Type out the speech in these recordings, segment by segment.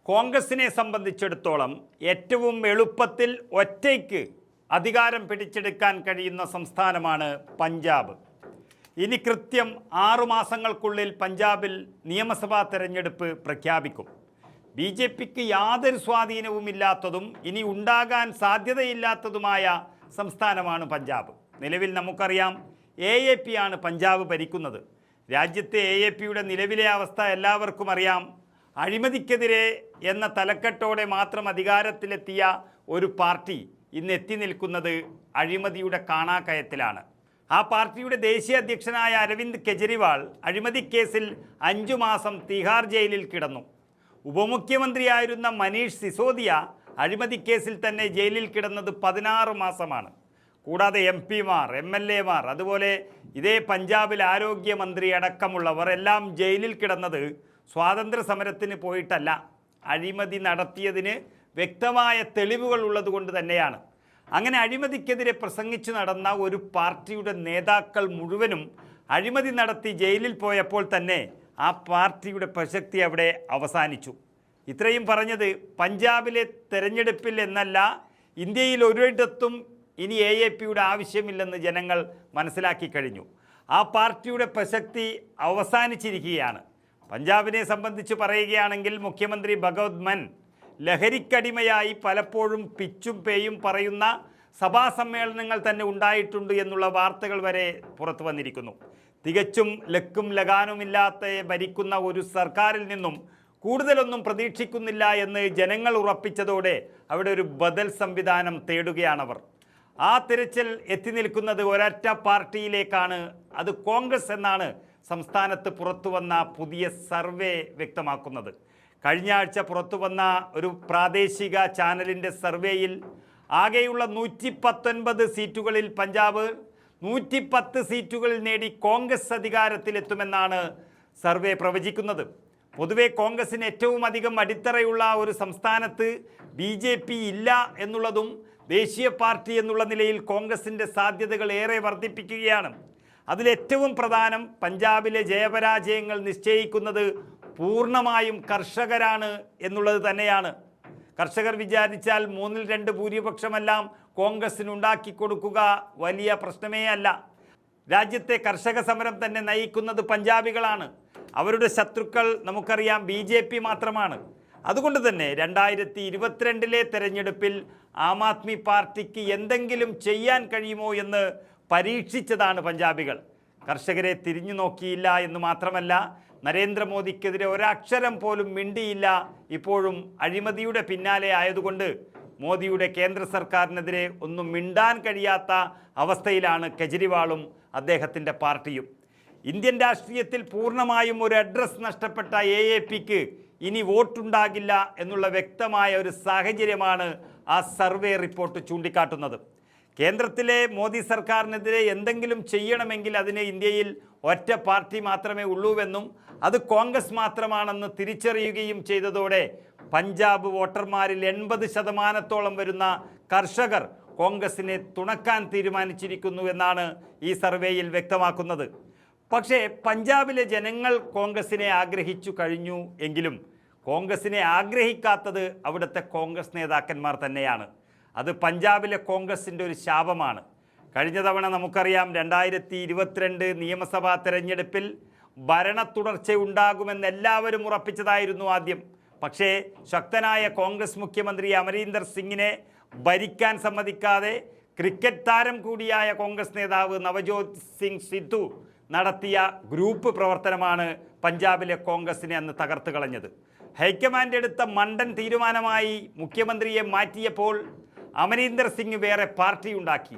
കോൺഗ്രസിനെ സംബന്ധിച്ചിടത്തോളം ഏറ്റവും എളുപ്പത്തിൽ ഒറ്റയ്ക്ക് അധികാരം പിടിച്ചെടുക്കാൻ കഴിയുന്ന സംസ്ഥാനമാണ് പഞ്ചാബ്. ഇനി കൃത്യം 6 മാസങ്ങൾക്കുള്ളിൽ പഞ്ചാബിൽ നിയമസഭാ തെരഞ്ഞെടുപ്പ് പ്രഖ്യാപിക്കും. BJPക്ക് യാതൊരു സ്വാധീനവുമില്ലാത്തതും ഇനി ഉണ്ടാകാൻ സാധ്യതയില്ലാത്തതുമായ സംസ്ഥാനമാണ് പഞ്ചാബ്. നിലവിൽ നമുക്കറിയാം AAP ആണ് പഞ്ചാബ് ഭരിക്കുന്നത്. രാജ്യത്തെ AAPയുടെ നിലവിലെ അവസ്ഥ എല്ലാവർക്കും അറിയാം. അഴിമതിക്കെതിരെ എന്ന തലക്കെട്ടോടെ മാത്രം അധികാരത്തിലെത്തിയ ഒരു പാർട്ടി ഇന്ന് എത്തി നിൽക്കുന്നത് അഴിമതിയുടെ കാണാക്കയത്തിലാണ്. ആ പാർട്ടിയുടെ ദേശീയ അധ്യക്ഷനായ അരവിന്ദ് കെജ്രിവാൾ അഴിമതി കേസിൽ 5 മാസം തിഹാർ ജയിലിൽ കിടന്നു. ഉപമുഖ്യമന്ത്രിയായിരുന്ന മനീഷ് സിസോദിയ അഴിമതി കേസിൽ തന്നെ ജയിലിൽ കിടന്നത് 16 മാസമാണ്. കൂടാതെ MP-മാർ, MLA-മാർ, അതുപോലെ ഇതേ പഞ്ചാബിൽ ആരോഗ്യമന്ത്രി അടക്കമുള്ളവർ എല്ലാം ജയിലിൽ കിടന്നത് സ്വാതന്ത്ര്യ സമരത്തിന് പോയിട്ടല്ല, അഴിമതി നടത്തിയതിന് വ്യക്തമായ തെളിവുകൾ ഉള്ളതുകൊണ്ട് തന്നെയാണ്. അങ്ങനെ അഴിമതിക്കെതിരെ പ്രസംഗിച്ചു നടന്ന ഒരു പാർട്ടിയുടെ നേതാക്കൾ മുഴുവനും അഴിമതി നടത്തി ജയിലിൽ പോയപ്പോൾ തന്നെ ആ പാർട്ടിയുടെ പ്രസക്തി അവിടെ അവസാനിച്ചു. ഇത്രയും പറഞ്ഞത് പഞ്ചാബിലെ തെരഞ്ഞെടുപ്പിൽ എന്നല്ല, ഇന്ത്യയിൽ ഒരിടത്തും ഇനി AAPയുടെ ആവശ്യമില്ലെന്ന് ജനങ്ങൾ മനസ്സിലാക്കി കഴിഞ്ഞു. ആ പാർട്ടിയുടെ പ്രസക്തി അവസാനിച്ചിരിക്കുകയാണ്. പഞ്ചാബിനെ സംബന്ധിച്ച് പറയുകയാണെങ്കിൽ മുഖ്യമന്ത്രി ഭഗവത് മാൻ ലഹരിക്കടിമയായി പലപ്പോഴും പിച്ചും പേയും പറയുന്ന സഭാ സമ്മേളനങ്ങൾ തന്നെ ഉണ്ടായിട്ടുണ്ട് എന്നുള്ള വാർത്തകൾ വരെ പുറത്തു വന്നിരിക്കുന്നു. തികച്ചും ലക്കും ലഗാനുമില്ലാത്ത ഭരിക്കുന്ന ഒരു സർക്കാരിൽ നിന്നും കൂടുതലൊന്നും പ്രതീക്ഷിക്കുന്നില്ല എന്ന് ജനങ്ങൾ ഉറപ്പിച്ചതോടെ അവിടെ ഒരു ബദൽ സംവിധാനം തേടുകയാണവർ. ആ തിരച്ചിൽ എത്തി നിൽക്കുന്നത് ഒരൊറ്റ പാർട്ടിയിലേക്കാണ്. അത് കോൺഗ്രസ് എന്നാണ് സംസ്ഥാനത്ത് പുറത്തു വന്ന പുതിയ സർവേ വ്യക്തമാക്കുന്നത്. കഴിഞ്ഞ ആഴ്ച പുറത്തു വന്ന ഒരു പ്രാദേശിക ചാനലിൻ്റെ സർവേയിൽ ആകെയുള്ള 119 സീറ്റുകളിൽ പഞ്ചാബ് 110 സീറ്റുകളിൽ നേടി കോൺഗ്രസ് അധികാരത്തിലെത്തുമെന്നാണ് സർവേ പ്രവചിക്കുന്നത്. പൊതുവെ കോൺഗ്രസിന് ഏറ്റവും അധികം അടിത്തറയുള്ള ഒരു സംസ്ഥാനത്ത് BJP ഇല്ല എന്നുള്ളതും ദേശീയ പാർട്ടി എന്നുള്ള നിലയിൽ കോൺഗ്രസിൻ്റെ സാധ്യതകൾ ഏറെ വർദ്ധിപ്പിക്കുകയാണ്. അതിലേറ്റവും പ്രധാനം പഞ്ചാബിലെ ജയപരാജയങ്ങൾ നിശ്ചയിക്കുന്നത് പൂർണ്ണമായും കർഷകരാണ് എന്നുള്ളത് തന്നെയാണ്. കർഷകർ വിചാരിച്ചാൽ 2/3 ഭൂരിപക്ഷമെല്ലാം കോൺഗ്രസിനുണ്ടാക്കി കൊടുക്കുക വലിയ പ്രശ്നമേ അല്ല. രാജ്യത്തെ കർഷക സമരം തന്നെ നയിക്കുന്നത് പഞ്ചാബികളാണ്. അവരുടെ ശത്രുക്കൾ നമുക്കറിയാം BJP മാത്രമാണ്. അതുകൊണ്ട് തന്നെ 2022 തെരഞ്ഞെടുപ്പിൽ ആം ആദ്മി പാർട്ടിക്ക് എന്തെങ്കിലും ചെയ്യാൻ കഴിയുമോ എന്ന് പരീക്ഷിച്ചതാണ് പഞ്ചാബികൾ. കർഷകരെ തിരിഞ്ഞു നോക്കിയില്ല എന്ന് മാത്രമല്ല, നരേന്ദ്രമോദിക്കെതിരെ ഒരക്ഷരം പോലും മിണ്ടിയില്ല. ഇപ്പോഴും അഴിമതിയുടെ പിന്നാലെ ആയതുകൊണ്ട് മോദിയുടെ കേന്ദ്ര സർക്കാരിനെതിരെ ഒന്നും മിണ്ടാൻ കഴിയാത്ത അവസ്ഥയിലാണ് കെജ്രിവാളും അദ്ദേഹത്തിൻ്റെ പാർട്ടിയും. ഇന്ത്യൻ രാഷ്ട്രീയത്തിൽ പൂർണ്ണമായും ഒരു അഡ്രസ് നഷ്ടപ്പെട്ട AAPക്ക് ഇനി വോട്ടുണ്ടാകില്ല എന്നുള്ള വ്യക്തമായ ഒരു സാഹചര്യമാണ് ആ സർവേ റിപ്പോർട്ട് ചൂണ്ടിക്കാട്ടുന്നത്. കേന്ദ്രത്തിലെ മോദി സർക്കാരിനെതിരെ എന്തെങ്കിലും ചെയ്യണമെങ്കിൽ അതിന് ഇന്ത്യയിൽ ഒറ്റ പാർട്ടി മാത്രമേ ഉള്ളൂവെന്നും അത് കോൺഗ്രസ് മാത്രമാണെന്ന് തിരിച്ചറിയുകയും ചെയ്തതോടെ പഞ്ചാബ് വോട്ടർമാരിൽ 80% വരുന്ന കർഷകർ കോൺഗ്രസിനെ തുണക്കാൻ തീരുമാനിച്ചിരിക്കുന്നു എന്നാണ് ഈ സർവേയിൽ വ്യക്തമാക്കുന്നത്. പക്ഷേ പഞ്ചാബിലെ ജനങ്ങൾ കോൺഗ്രസിനെ ആഗ്രഹിച്ചു കഴിഞ്ഞു എങ്കിലും കോൺഗ്രസിനെ ആഗ്രഹിക്കാത്തത് അവിടുത്തെ കോൺഗ്രസ് നേതാക്കന്മാർ തന്നെയാണ്. അത് പഞ്ചാബിലെ കോൺഗ്രസിൻ്റെ ഒരു ശാപമാണ്. കഴിഞ്ഞ തവണ നമുക്കറിയാം 2022 നിയമസഭാ തെരഞ്ഞെടുപ്പിൽ ഭരണ തുടർച്ചയുണ്ടാകുമെന്ന് എല്ലാവരും ഉറപ്പിച്ചതായിരുന്നു ആദ്യം. പക്ഷേ ശക്തനായ കോൺഗ്രസ് മുഖ്യമന്ത്രി അമരീന്ദർ സിംഗിനെ ഭരിക്കാൻ സമ്മതിക്കാതെ ക്രിക്കറ്റ് താരം കൂടിയായ കോൺഗ്രസ് നേതാവ് നവജോത് സിംഗ് സിദ്ധു നടത്തിയ ഗ്രൂപ്പ് പ്രവർത്തനമാണ് പഞ്ചാബിലെ കോൺഗ്രസിനെ അന്ന് തകർത്ത് കളഞ്ഞത്. ഹൈക്കമാൻഡ് എടുത്ത മണ്ടൻ തീരുമാനമായി മുഖ്യമന്ത്രിയെ മാറ്റിയപ്പോൾ അമരീന്ദർ സിംഗ് വേറെ പാർട്ടി ഉണ്ടാക്കി.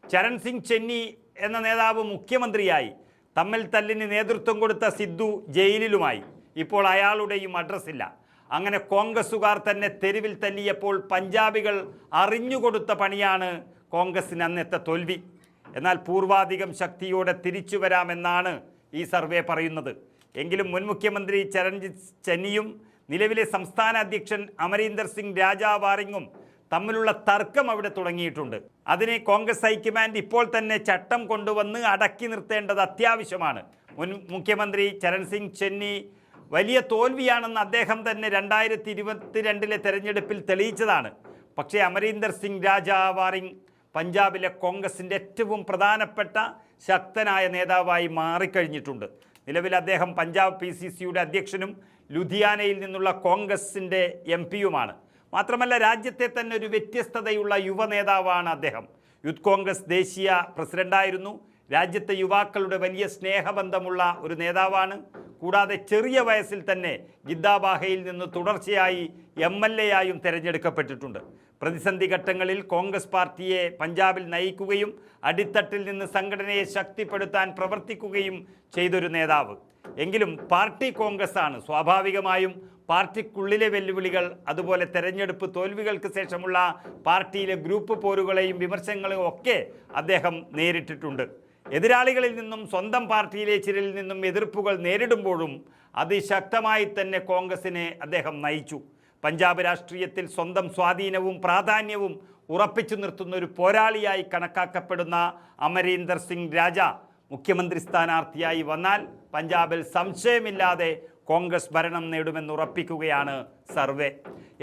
ചരൺ സിംഗ് ചെന്നി എന്ന നേതാവ് മുഖ്യമന്ത്രിയായി. തമ്മിൽ തല്ലിന് നേതൃത്വം കൊടുത്ത സിദ്ധു ജയിലിലുമായി. ഇപ്പോൾ അയാളുടെയും അഡ്രസ്സില്ല. അങ്ങനെ കോൺഗ്രസ്സുകാർ തന്നെ തെരുവിൽ തല്ലിയപ്പോൾ പഞ്ചാബികൾ അറിഞ്ഞുകൊടുത്ത പണിയാണ് കോൺഗ്രസിന് അന്നത്തെ തോൽവി. എന്നാൽ പൂർവാധികം ശക്തിയോടെ തിരിച്ചു വരാമെന്നാണ് ഈ സർവേ പറയുന്നത്. എങ്കിലും മുൻ മുഖ്യമന്ത്രി ചരൺജിത്ത് ചെന്നിയും നിലവിലെ സംസ്ഥാന അധ്യക്ഷൻ അമരീന്ദർ സിംഗ് രാജാവാറിങ്ങും തമ്മിലുള്ള തർക്കം അവിടെ തുടങ്ങിയിട്ടുണ്ട്. അതിനെ കോൺഗ്രസ് ഹൈക്കമാൻഡ് ഇപ്പോൾ തന്നെ ചട്ടം കൊണ്ടുവന്ന് അടക്കി നിർത്തേണ്ടത് അത്യാവശ്യമാണ്. മുൻ മുഖ്യമന്ത്രി ചരൺ സിംഗ് ചെന്നി വലിയ തോൽവിയാണെന്ന് അദ്ദേഹം തന്നെ 2022 തെരഞ്ഞെടുപ്പിൽ തെളിയിച്ചതാണ്. പക്ഷേ അമരീന്ദർ സിംഗ് രാജാവാറിംഗ് പഞ്ചാബിലെ കോൺഗ്രസിൻ്റെ ഏറ്റവും പ്രധാനപ്പെട്ട ശക്തനായ നേതാവായി മാറിക്കഴിഞ്ഞിട്ടുണ്ട്. നിലവിൽ അദ്ദേഹം പഞ്ചാബ് PCCയുടെ അധ്യക്ഷനും ലുധിയാനയിൽ നിന്നുള്ള കോൺഗ്രസിൻ്റെ MP യുമാണ്. മാത്രമല്ല രാജ്യത്തെ തന്നെ ഒരു വ്യത്യസ്തതയുള്ള യുവ നേതാവാണ് അദ്ദേഹം. യൂത്ത് കോൺഗ്രസ് ദേശീയ പ്രസിഡൻ്റായിരുന്നു. രാജ്യത്തെ യുവാക്കളുടെ വലിയ സ്നേഹബന്ധമുള്ള ഒരു നേതാവാണ്. കൂടാതെ ചെറിയ വയസ്സിൽ തന്നെ ഗിദ്ദാബാഹയിൽ നിന്ന് തുടർച്ചയായി MLA ആയും തിരഞ്ഞെടുക്കപ്പെട്ടിട്ടുണ്ട്. പ്രതിസന്ധി ഘട്ടങ്ങളിൽ കോൺഗ്രസ് പാർട്ടിയെ പഞ്ചാബിൽ നയിക്കുകയും അടിത്തട്ടിൽ നിന്ന് സംഘടനയെ ശക്തിപ്പെടുത്താൻ പ്രവർത്തിക്കുകയും ചെയ്തൊരു നേതാവ്. എങ്കിലും പാർട്ടി കോൺഗ്രസ് ആണ്. സ്വാഭാവികമായും പാർട്ടിക്കുള്ളിലെ വെല്ലുവിളികൾ, അതുപോലെ തെരഞ്ഞെടുപ്പ് തോൽവികൾക്ക് ശേഷമുള്ള പാർട്ടിയിലെ ഗ്രൂപ്പ് പോരുകളെയും വിമർശനങ്ങളെയും ഒക്കെ അദ്ദേഹം നേരിട്ടിട്ടുണ്ട്. എതിരാളികളിൽ നിന്നും സ്വന്തം പാർട്ടിയിലെ ചിലരിൽ നിന്നും എതിർപ്പുകൾ നേരിടുമ്പോഴും അതിശക്തമായി തന്നെ കോൺഗ്രസിനെ അദ്ദേഹം നയിച്ചു. പഞ്ചാബ് രാഷ്ട്രീയത്തിൽ സ്വന്തം സ്വാധീനവും പ്രാധാന്യവും ഉറപ്പിച്ചു നിർത്തുന്ന ഒരു പോരാളിയായി കണക്കാക്കപ്പെടുന്ന അമരീന്ദർ സിംഗ് രാജ മുഖ്യമന്ത്രി സ്ഥാനാർത്ഥിയായി വന്നാൽ പഞ്ചാബിൽ സംശയമില്ലാതെ കോൺഗ്രസ് ഭരണം നേടുമെന്ന് ഉറപ്പിക്കുകയാണ് സർവേ.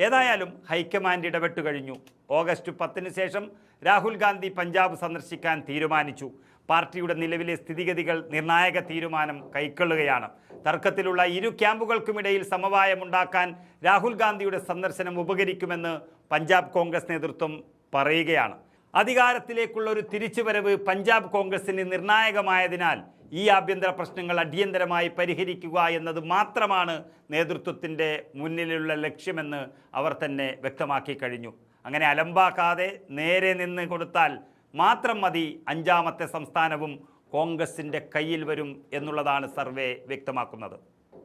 ഏതായാലും ഹൈക്കമാൻഡ് ഇടപെട്ടു കഴിഞ്ഞു. ഓഗസ്റ്റ് 10 ശേഷം രാഹുൽ ഗാന്ധി പഞ്ചാബ് സന്ദർശിക്കാൻ തീരുമാനിച്ചു. പാർട്ടിയുടെ നിലവിലെ സ്ഥിതിഗതികൾ നിർണായക തീരുമാനം കൈക്കൊള്ളുകയാണ്. തർക്കത്തിലുള്ള ഇരു ക്യാമ്പുകൾക്കുമിടയിൽ സമവായമുണ്ടാക്കാൻ രാഹുൽ ഗാന്ധിയുടെ സന്ദർശനം ഉപകരിക്കുമെന്ന് പഞ്ചാബ് കോൺഗ്രസ് നേതൃത്വം പറയുകയാണ്. അധികാരത്തിലേക്കുള്ള ഒരു തിരിച്ചുവരവ് പഞ്ചാബ് കോൺഗ്രസിന് നിർണായകമായതിനാൽ ഈ ആഭ്യന്തര പ്രശ്നങ്ങൾ അടിയന്തരമായി പരിഹരിക്കുക എന്നത് മാത്രമാണ് നേതൃത്വത്തിൻ്റെ മുന്നിലുള്ള ലക്ഷ്യമെന്ന് അവർ തന്നെ വ്യക്തമാക്കി കഴിഞ്ഞു. അങ്ങനെ അലമ്പാക്കാതെ നേരെ നിന്ന് കൊടുത്താൽ മാത്രം മതി 5ാമത്തെ സംസ്ഥാനവും കോൺഗ്രസിൻ്റെ കയ്യിൽ വരും എന്നുള്ളതാണ് സർവേ വ്യക്തമാക്കുന്നത്.